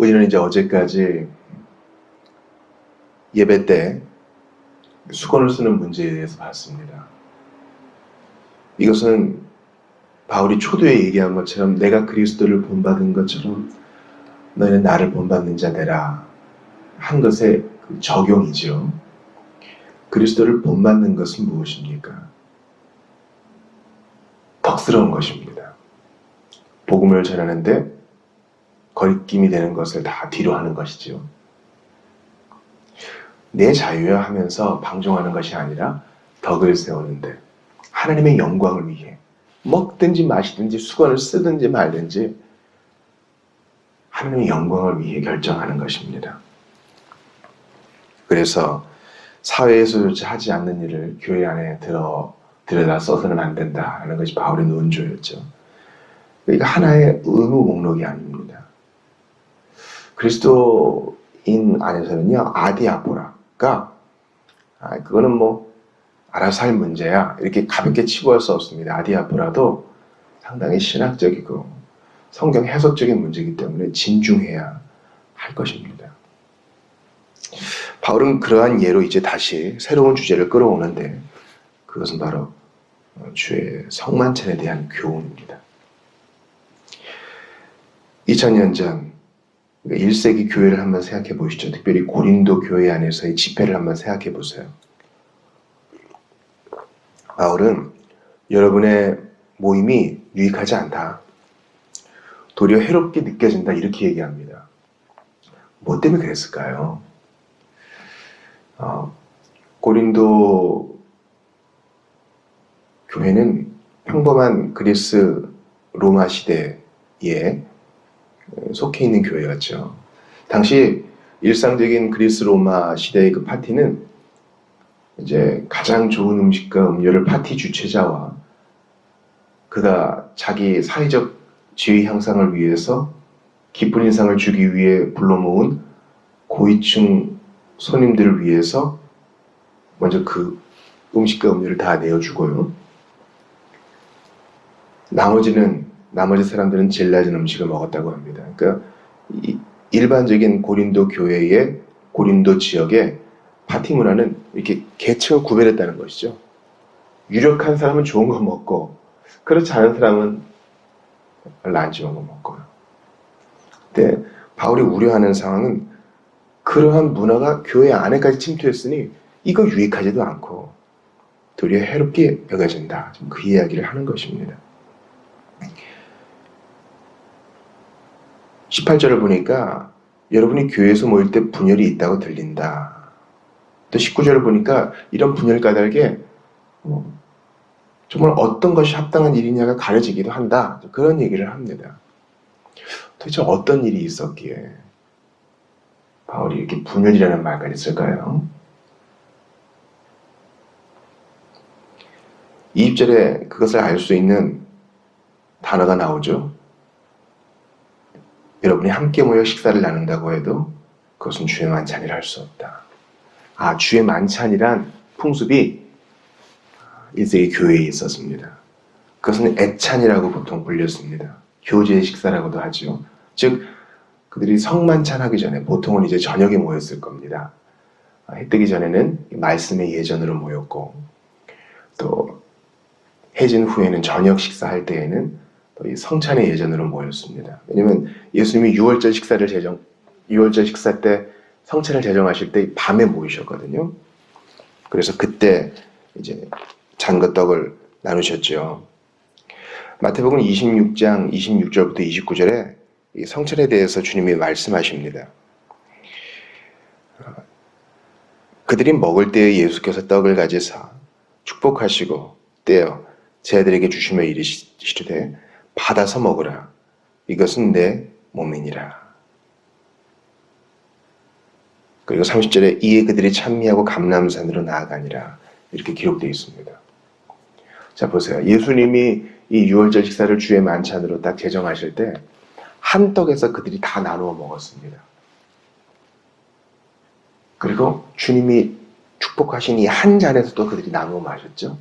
우리는 이제 어제까지 예배 때 수건을 쓰는 문제에 대해서 봤습니다. 이것은 바울이 초도에 얘기한 것처럼 내가 그리스도를 본받은 것처럼 너희는 나를 본받는 자 되라 한 것의 그 적용이죠. 그리스도를 본받는 것은 무엇입니까? 덕스러운 것입니다. 복음을 전하는데 거리낌이 되는 것을 다 뒤로 하는 것이죠. 내 자유야 하면서 방종하는 것이 아니라 덕을 세우는데 하나님의 영광을 위해 먹든지 마시든지 수건을 쓰든지 말든지 하나님의 영광을 위해 결정하는 것입니다. 그래서 사회에서조차 하지 않는 일을 교회 안에 들여다 써서는 안 된다는 것이 바울의 논조였죠. 그러니까 하나의 의무 목록이 아닙니다. 그리스도인 안에서는요, 아디아포라가 그거는 뭐 알아서 할 문제야 이렇게 가볍게 치부할 수 없습니다. 아디아포라도 상당히 신학적이고 성경 해석적인 문제이기 때문에 진중해야 할 것입니다. 바울은 그러한 예로 이제 다시 새로운 주제를 끌어오는데 그것은 바로 주의 성만찬에 대한 교훈입니다. 2000년 전 1세기 교회를 한번 생각해 보시죠. 특별히 고린도 교회 안에서의 집회를 한번 생각해 보세요. 바울은 여러분의 모임이 유익하지 않다. 도리어 해롭게 느껴진다. 이렇게 얘기합니다. 뭐 때문에 그랬을까요? 고린도 교회는 평범한 그리스 로마 시대에 속해 있는 교회였죠. 당시 일상적인 그리스 로마 시대의 그 파티는 이제 가장 좋은 음식과 음료를 파티 주최자와 그가 자기 사회적 지위 향상을 위해서 기쁜 인상을 주기 위해 불러 모은 고위층 손님들을 위해서 먼저 그 음식과 음료를 다 내어주고요. 나머지 사람들은 제일 낮은 음식을 먹었다고 합니다. 그러니까 일반적인 고린도 교회의 고린도 지역의 파티 문화는 이렇게 계층을 구별했다는 것이죠. 유력한 사람은 좋은 거 먹고 그렇지 않은 사람은 별로 안 좋은 거 먹고요. 근데 바울이 우려하는 상황은 그러한 문화가 교회 안에까지 침투했으니 이거 유익하지도 않고 도리어 해롭게 여겨진다. 그 이야기를 하는 것입니다. 18절을 보니까 여러분이 교회에서 모일 때 분열이 있다고 들린다. 또 19절을 보니까 이런 분열 까닭에 정말 어떤 것이 합당한 일이냐가 가려지기도 한다. 그런 얘기를 합니다. 도대체 어떤 일이 있었기에 바울이 이렇게 분열이라는 말까지 쓸까요? 20절에 그것을 알 수 있는 단어가 나오죠. 여러분이 함께 모여 식사를 나눈다고 해도 그것은 주의 만찬이라 할 수 없다. 주의 만찬이란 풍습이 1세기 교회에 있었습니다. 그것은 애찬이라고 보통 불렸습니다. 교제의 식사라고도 하죠. 즉 그들이 성만찬 하기 전에 보통은 이제 저녁에 모였을 겁니다. 해 뜨기 전에는 말씀의 예전으로 모였고 또 해진 후에는 저녁 식사할 때에는 또 이 성찬의 예전으로 모였습니다. 왜냐하면 예수님이 6월절 식사 때 성찬을 제정하실 때 밤에 모이셨거든요. 그래서 그때 이제 잔과 떡을 나누셨죠. 마태복음 26장 26절부터 29절에 이 성찬에 대해서 주님이 말씀하십니다. 그들이 먹을 때에 예수께서 떡을 가지사 축복하시고 떼어 제자들에게 주시며 이르시되 받아서 먹으라. 이것은 내 몸이니라. 그리고 30절에 이에 그들이 찬미하고 감람산으로 나아가니라. 이렇게 기록되어 있습니다. 자 보세요. 예수님이 이 유월절 식사를 주의 만찬으로 딱 제정하실 때 한 떡에서 그들이 다 나누어 먹었습니다. 그리고 주님이 축복하신 이 한 잔에서도 그들이 나누어 마셨죠.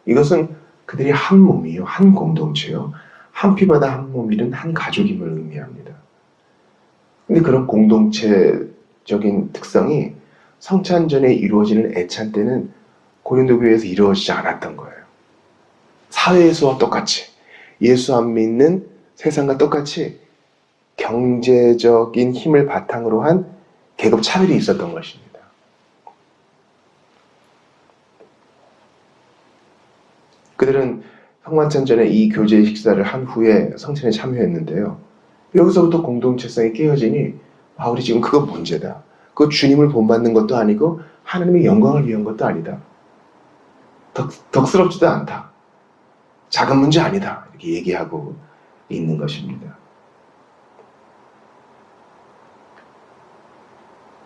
이것은 그들이 한 몸이요, 한 공동체요, 한 피바다 한 몸이든 한 가족임을 의미합니다. 근데 그런 공동체적인 특성이 성찬 전에 이루어지는 애찬 때는 고린도 교회에서 이루어지지 않았던 거예요. 사회에서와 똑같이 예수 안 믿는 세상과 똑같이 경제적인 힘을 바탕으로 한 계급 차별이 있었던 것입니다. 그들은 성만찬 전에 이 교제 식사를 한 후에 성찬에 참여했는데요. 여기서부터 공동체성이 깨어지니 바울이 지금 그거 문제다. 그거 주님을 본받는 것도 아니고 하나님의 영광을 위한 것도 아니다. 덕스럽지도 않다. 작은 문제 아니다. 이렇게 얘기하고 있는 것입니다.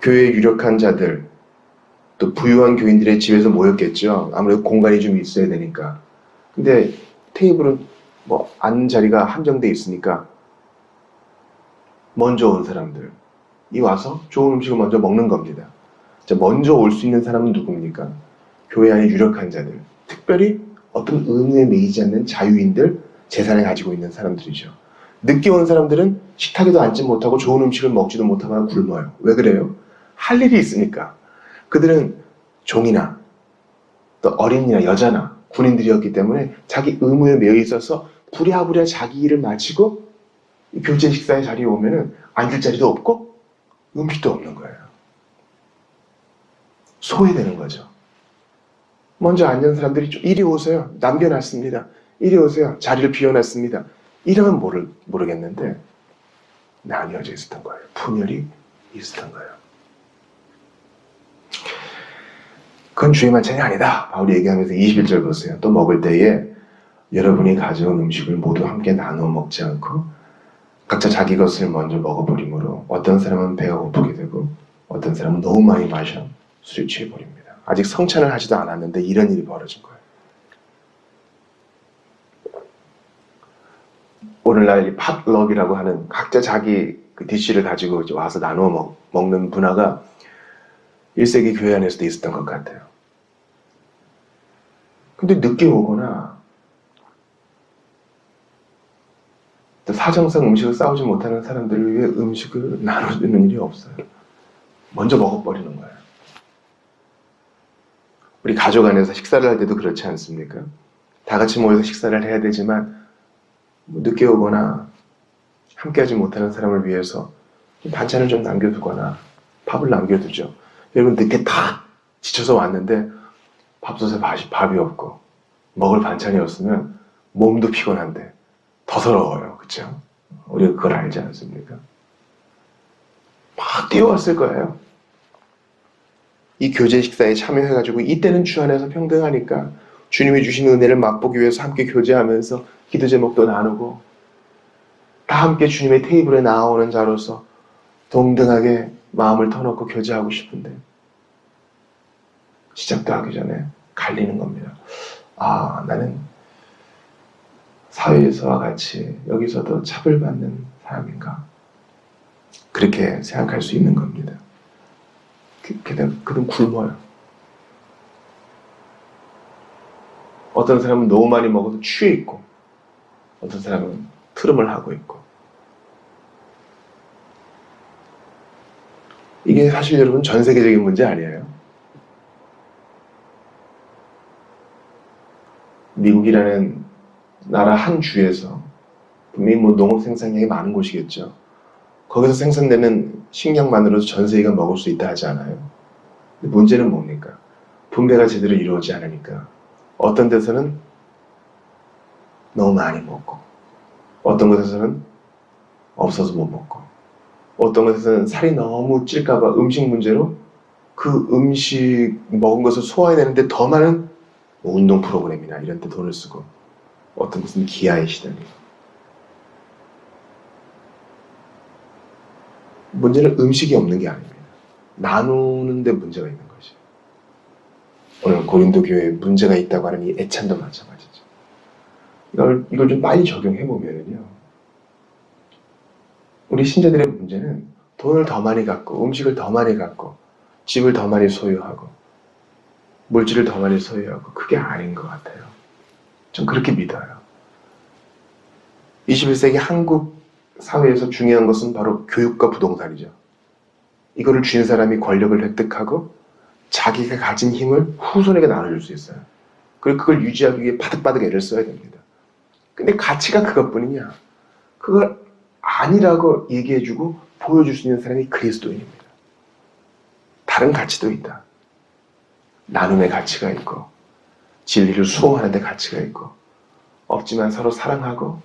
교회에 유력한 자들, 또 부유한 교인들의 집에서 모였겠죠. 아무래도 공간이 좀 있어야 되니까. 근데 테이블은 뭐 앉는 자리가 한정돼 있으니까 먼저 온 사람들이 와서 좋은 음식을 먼저 먹는 겁니다. 자, 먼저 올 수 있는 사람은 누굽니까? 교회 안에 유력한 자들, 특별히 어떤 의무에 매이지 않는 자유인들, 재산을 가지고 있는 사람들이죠. 늦게 온 사람들은 식탁에도 앉지 못하고 좋은 음식을 먹지도 못하거나 굶어요. 왜 그래요? 할 일이 있으니까. 그들은 종이나 또 어린이나 여자나 군인들이었기 때문에 자기 의무에 매여 있어서 부랴부랴 자기 일을 마치고 교제 식사의 자리에 오면은 앉을 자리도 없고 음식도 없는 거예요. 소외되는 거죠. 먼저 앉은 사람들이 좀 이리 오세요. 남겨놨습니다. 이리 오세요. 자리를 비워놨습니다. 이러면 모르겠는데 나뉘어져 있었던 거예요. 분열이 있었던 거예요. 그건 주의 만찬이 아니다. 바울이 얘기하면서 21절 보세요. 또 먹을 때에 여러분이 가져온 음식을 모두 함께 나누어 먹지 않고 각자 자기 것을 먼저 먹어버리므로 어떤 사람은 배가 고프게 되고 어떤 사람은 너무 많이 마셔 술에 취해버립니다. 아직 성찬을 하지도 않았는데 이런 일이 벌어진 거예요. 오늘날 이 팟럭이라고 하는 각자 자기 그 디쉬를 가지고 와서 나누어 먹는 문화가 1세기 교회 안에서도 있었던 것 같아요. 근데 늦게 오거나 사정상 음식을 싸우지 못하는 사람들을 위해 음식을 나눠주는 일이 없어요. 먼저 먹어버리는 거예요. 우리 가족 안에서 식사를 할 때도 그렇지 않습니까? 다 같이 모여서 식사를 해야 되지만 늦게 오거나 함께하지 못하는 사람을 위해서 반찬을 좀 남겨두거나 밥을 남겨두죠. 여러분 늦게 다 지쳐서 왔는데 밥솥에 밥이 없고 먹을 반찬이 없으면 몸도 피곤한데 더 서러워요. 그렇죠? 우리가 그걸 알지 않습니까? 막 뛰어왔을 거예요. 이 교제 식사에 참여해가지고 이때는 주 안에서 평등하니까 주님이 주신 은혜를 맛보기 위해서 함께 교제하면서 기도 제목도 나누고 다 함께 주님의 테이블에 나오는 자로서 동등하게 마음을 터놓고 교제하고 싶은데 시작도 하기 전에 갈리는 겁니다. 아, 나는 사회에서와 같이 여기서도 차별받는 사람인가? 그렇게 생각할 수 있는 겁니다. 그는 굶어요. 어떤 사람은 너무 많이 먹어서 취해 있고 어떤 사람은 트름을 하고 있고 이게 사실 여러분 전 세계적인 문제 아니에요? 미국이라는 나라 한 주에서 분명히 농업 생산량이 많은 곳이겠죠. 거기서 생산되는 식량만으로도 전 세계가 먹을 수 있다 하지 않아요? 근데 문제는 뭡니까? 분배가 제대로 이루어지지 않으니까 어떤 데서는 너무 많이 먹고 어떤 곳에서는 없어서 못 먹고 어떤 곳에서는 살이 너무 찔까봐 음식 문제로 그 음식 먹은 것을 소화해내는데 더 많은 운동 프로그램이나 이런 데 돈을 쓰고 어떤 곳은 기아에 시달리고 문제는 음식이 없는 게 아닙니다. 나누는 데 문제가 있는 것이에요. 오늘 고린도 교회에 문제가 있다고 하는 이 애찬도 마찬가지죠. 이걸 좀 빨리 적용해 보면은요. 우리 신자들의 문제는 돈을 더 많이 갖고 음식을 더 많이 갖고 집을 더 많이 소유하고 물질을 더 많이 소유하고 그게 아닌 것 같아요. 전 그렇게 믿어요. 21세기 한국 사회에서 중요한 것은 바로 교육과 부동산이죠. 이거를 쥔 사람이 권력을 획득하고 자기가 가진 힘을 후손에게 나눠줄 수 있어요. 그리고 그걸 유지하기 위해 바득바득 애를 써야 됩니다. 근데 가치가 그것뿐이냐? 그걸 아니라고 얘기해주고 보여줄 수 있는 사람이 그리스도인입니다. 다른 가치도 있다. 나눔의 가치가 있고 진리를 수호하는 데 가치가 있고 없지만 서로 사랑하고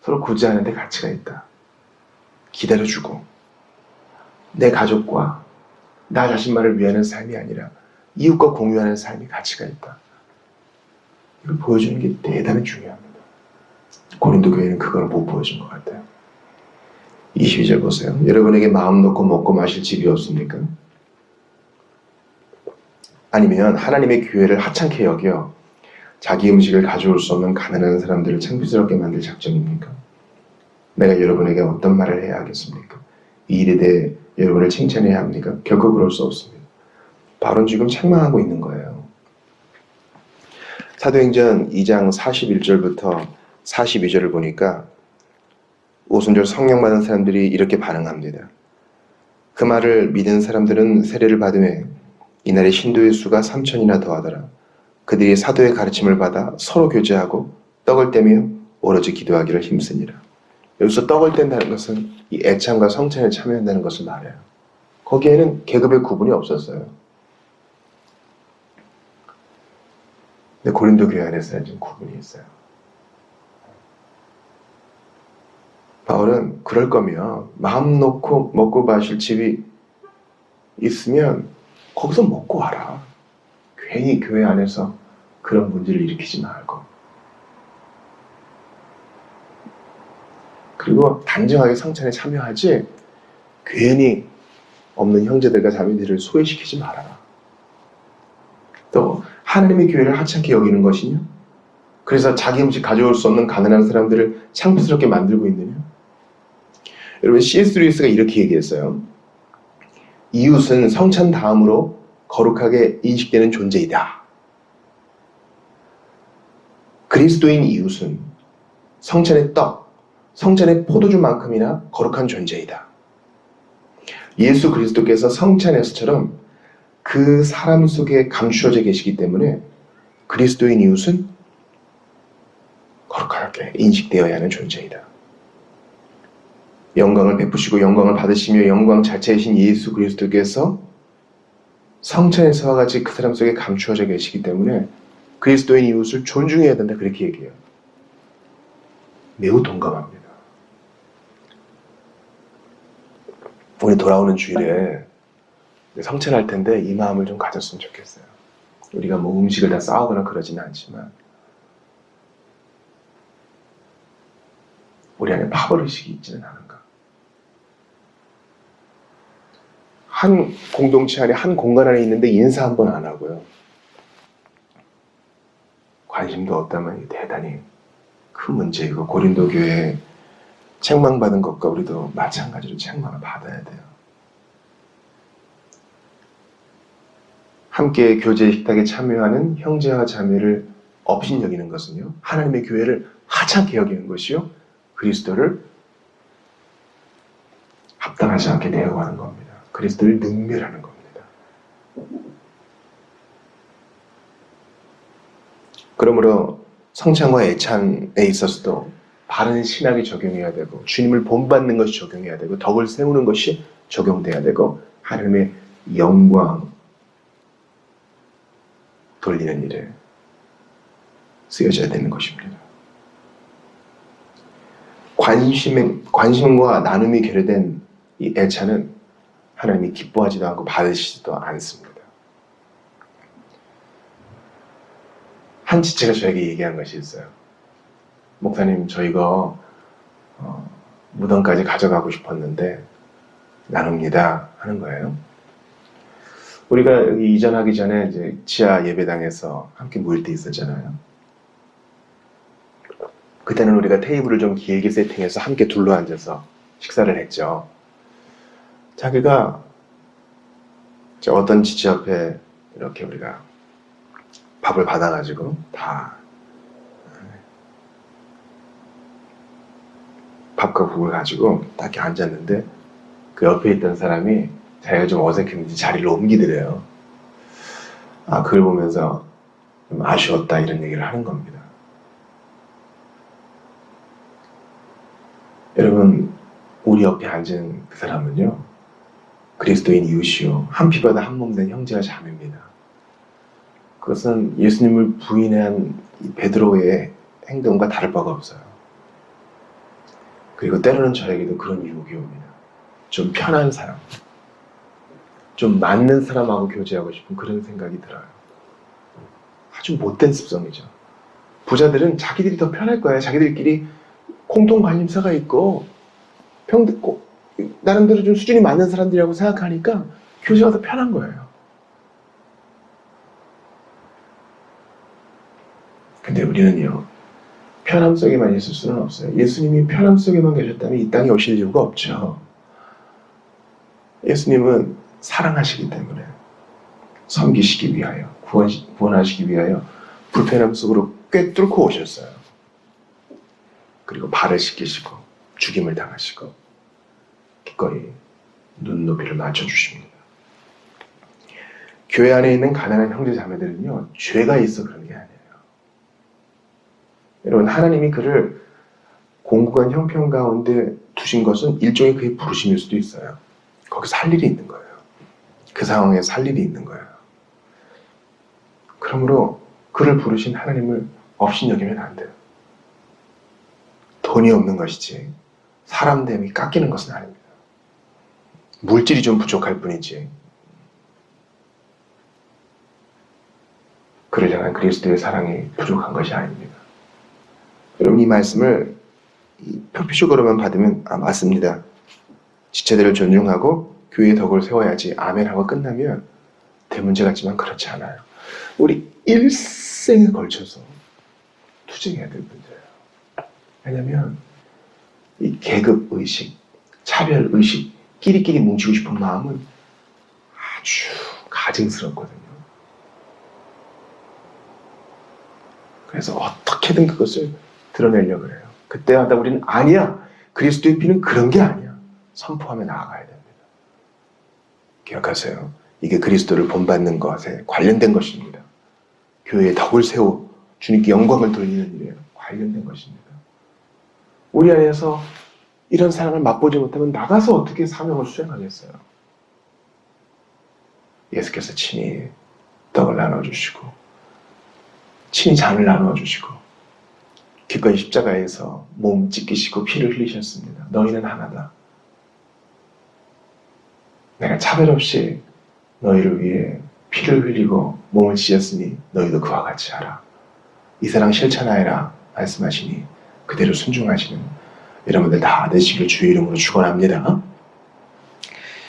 서로 구제하는 데 가치가 있다. 기다려주고 내 가족과 나 자신만을 위하는 삶이 아니라 이웃과 공유하는 삶이 가치가 있다. 이걸 보여주는 게 대단히 중요합니다. 고린도 교회는 그걸 못 보여준 것 같아요. 22절 보세요. 여러분에게 마음 놓고 먹고 마실 집이 없습니까? 아니면 하나님의 교회를 하찮게 여겨 자기 음식을 가져올 수 없는 가난한 사람들을 창피스럽게 만들 작정입니까? 내가 여러분에게 어떤 말을 해야 하겠습니까? 이 일에 대해 여러분을 칭찬해야 합니까? 결코 그럴 수 없습니다. 바울은 지금 책망하고 있는 거예요. 사도행전 2장 41절부터 42절을 보니까 오순절 성령 받은 사람들이 이렇게 반응합니다. 그 말을 믿은 사람들은 세례를 받으며 이날의 신도의 수가 3,000이나 더하더라. 그들이 사도의 가르침을 받아 서로 교제하고 떡을 떼며 오로지 기도하기를 힘쓰니라. 여기서 떡을 뗀다는 것은 이 애참과 성찬에 참여한다는 것을 말해요. 거기에는 계급의 구분이 없었어요. 근데 고린도 교회 안에서는 좀 구분이 있어요. 바울은 그럴 거면 마음 놓고 먹고 마실 집이 있으면 거기서 먹고 와라. 괜히 교회 안에서 그런 문제를 일으키지 말고. 그리고 단정하게 성찬에 참여하지 괜히 없는 형제들과 자매들을 소외시키지 말아라. 또 하나님의 교회를 하찮게 여기는 것이냐? 그래서 자기 음식 가져올 수 없는 가난한 사람들을 창피스럽게 만들고 있느냐? 여러분 C.S. 루이스가 이렇게 얘기했어요. 이웃은 성찬 다음으로 거룩하게 인식되는 존재이다. 그리스도인 이웃은 성찬의 떡, 성찬의 포도주만큼이나 거룩한 존재이다. 예수 그리스도께서 성찬에서처럼 그 사람 속에 감추어져 계시기 때문에 그리스도인 이웃은 거룩하게 인식되어야 하는 존재이다. 영광을 베푸시고 영광을 받으시며 영광 자체이신 예수 그리스도께서 성찬에서와 같이 그 사람 속에 감추어져 계시기 때문에 그리스도인 이웃을 존중해야 된다. 그렇게 얘기해요. 매우 동감합니다. 우리 돌아오는 주일에 성찬할 텐데 이 마음을 좀 가졌으면 좋겠어요. 우리가 뭐 음식을 다 싸우거나 그러지는 않지만 우리 안에 파벌의식이 있지는 않은가. 한 공동체 안에 한 공간 안에 있는데 인사 한 번 안 하고요. 관심도 없다면 대단히 큰 문제이고 고린도 교회에 책망받은 것과 우리도 마찬가지로 책망을 받아야 돼요. 함께 교제 식탁에 참여하는 형제와 자매를 업신여기는 것은요. 하나님의 교회를 하찮게 여기는 것이요. 그리스도를 합당하지 않게 대우하는 겁니다. 그리스도를 능멸하는 겁니다. 그러므로 성찬과 애찬에 있어서도 바른 신학이 적용해야 되고 주님을 본받는 것이 적용해야 되고 덕을 세우는 것이 적용돼야 되고 하나님의 영광 돌리는 일에 쓰여져야 되는 것입니다. 관심과 나눔이 결여된 이 애찬은 하나님이 기뻐하지도 않고 받으시지도 않습니다. 한 지체가 저에게 얘기한 것이 있어요. 목사님, 저 이거 무덤까지 가져가고 싶었는데 나눕니다 하는 거예요. 우리가 여기 이전하기 전에 이제 지하 예배당에서 함께 모일 때 있었잖아요. 그때는 우리가 테이블을 좀 길게 세팅해서 함께 둘러앉아서 식사를 했죠. 자기가 어떤 지체 옆에 이렇게 우리가 밥을 받아가지고 다 밥과 국을 가지고 딱 앉았는데 그 옆에 있던 사람이 자기가 좀 어색했는지 자리를 옮기더래요. 그걸 보면서 좀 아쉬웠다 이런 얘기를 하는 겁니다. 여러분, 우리 옆에 앉은 그 사람은요, 그리스도인 이웃이요, 한 피바다 한 몸 된 형제와 자매입니다. 그것은 예수님을 부인한 베드로의 행동과 다를 바가 없어요. 그리고 때로는 저에게도 그런 유혹이 옵니다. 좀 편한 사람, 좀 맞는 사람하고 교제하고 싶은 그런 생각이 들어요. 아주 못된 습성이죠. 부자들은 자기들이 더 편할 거예요. 자기들끼리 공통 관심사가 있고 나름대로 좀 수준이 맞는 사람들이라고 생각하니까 교제가 더 편한 거예요. 근데 우리는요, 편함 속에만 있을 수는 없어요. 예수님이 편함 속에만 계셨다면 이 땅에 오실 이유가 없죠. 예수님은 사랑하시기 때문에, 섬기시기 위하여, 구원하시기 위하여 불편함 속으로 꿰뚫고 오셨어요. 그리고 발을 씻기시고 죽임을 당하시고 기꺼이 눈높이를 맞춰주십니다. 교회 안에 있는 가난한 형제 자매들은요, 죄가 있어 그런 게 아니에요. 여러분, 하나님이 그를 공고한 형편 가운데 두신 것은 일종의 그의 부르심일 수도 있어요. 거기서 할 일이 있는 거예요. 그 상황에서 할 일이 있는 거예요. 그러므로 그를 부르신 하나님을 업신여기면 안 돼요. 돈이 없는 것이지 사람 됨이 깎이는 것은 아닙니다. 물질이 좀 부족할 뿐이지 그를 향한 그리스도의 사랑이 부족한 것이 아닙니다. 여러분, 이 말씀을 표피적으로만 받으면 맞습니다. 지체들을 존중하고 교회의 덕을 세워야지 아멘 하고 끝나면 대문제 같지만 그렇지 않아요. 우리 일생에 걸쳐서 투쟁해야 될 문제예요. 왜냐하면 이 계급의식, 차별의식, 끼리끼리 뭉치고 싶은 마음은 아주 가증스럽거든요. 그래서 어떻게든 그것을 드러내려고 해요. 그때마다 우리는 아니야, 그리스도의 피는 그런 게 아니야, 선포하며 나아가야 됩니다. 기억하세요. 이게 그리스도를 본받는 것에 관련된 것입니다. 교회의 덕을 세워 주님께 영광을 돌리는 일에 관련된 것입니다. 우리 안에서 이런 사랑을 맛보지 못하면 나가서 어떻게 사명을 수행하겠어요? 예수께서 친히 떡을 나눠주시고 친히 잔을 나누어주시고 기꺼이 십자가에서 몸 찢기시고 피를 흘리셨습니다. 너희는 하나다. 내가 차별 없이 너희를 위해 피를 흘리고 몸을 찢었으니 너희도 그와 같이 하라. 이 사랑 실천하여라 말씀하시니 그대로 순종하시는 여러분들 다 되시길 주의 이름으로 축원합니다.